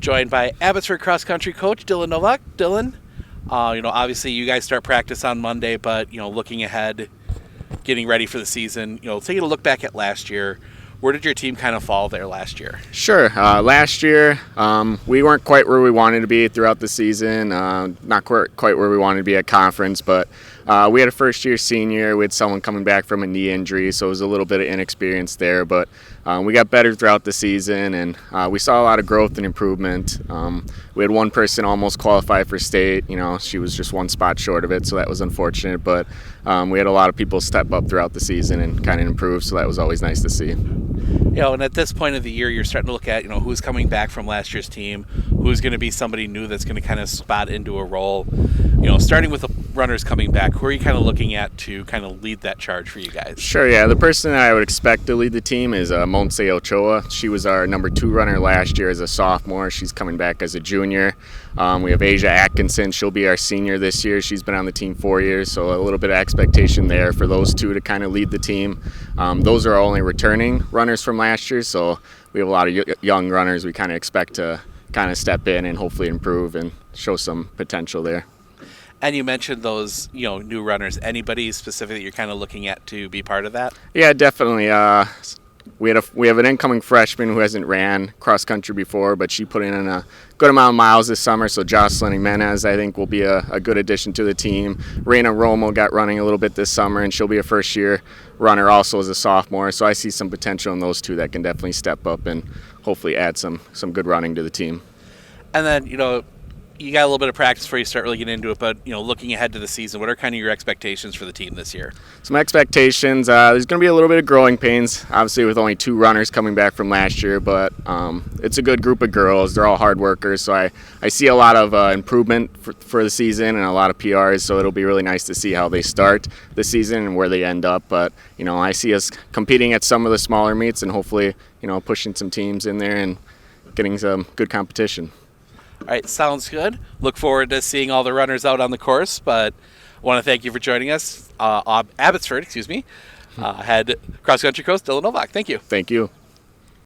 Joined by Abbotsford cross-country coach Dillon Novak. Dillon, obviously you guys start practice on Monday, but, looking ahead, getting ready for the season, taking a look back at last year, where did your team kind of fall there last year? Sure. Last year, we weren't quite where we wanted to be throughout the season. Not quite where we wanted to be at conference, but we had a first-year senior. We had someone coming back from a knee injury, so it was a little bit of inexperience there. But we got better throughout the season, and we saw a lot of growth and improvement. We had one person almost qualify for state. She was just one spot short of it, so that was unfortunate. But we had a lot of people step up throughout the season and kind of improve, so that was always nice to see. And at this point of the year, you're starting to look at, who's coming back from last year's team, who's going to be somebody new that's going to kind of spot into a role. Starting with the runners coming back, who are you kind of looking at to kind of lead that charge for you guys? Sure, yeah. The person that I would expect to lead the team is Monse Ochoa. She was our number 2 runner last year as a sophomore. She's coming back as a junior. We have Asia Atkinson. She'll be our senior this year. She's been on the team 4 years, so a little bit of expectation there for those two to kind of lead the team. Those are only returning runners from last year, so we have a lot of young runners we kind of expect to kind of step in and hopefully improve and show some potential there. And you mentioned those, new runners. Anybody specific that you're kind of looking at to be part of that? Yeah, definitely. We have an incoming freshman who hasn't ran cross country before, but she put in a good amount of miles this summer. So Jocelyn Jimenez, I think, will be a good addition to the team. Reina Romo got running a little bit this summer, and she'll be a first-year runner also as a sophomore. So I see some potential in those two that can definitely step up and hopefully add some good running to the team. And then, you got a little bit of practice before you start really getting into it, but, looking ahead to the season, what are kind of your expectations for the team this year? Some expectations, there's going to be a little bit of growing pains, obviously with only 2 runners coming back from last year, but it's a good group of girls. They're all hard workers, so I see a lot of improvement for the season and a lot of PRs, so it'll be really nice to see how they start the season and where they end up. But, I see us competing at some of the smaller meets and hopefully, pushing some teams in there and getting some good competition. All right, sounds good. Look forward to seeing all the runners out on the course, but I want to thank you for joining us. Abbotsford, head cross-country coach Dillon Novak. Thank you. Thank you.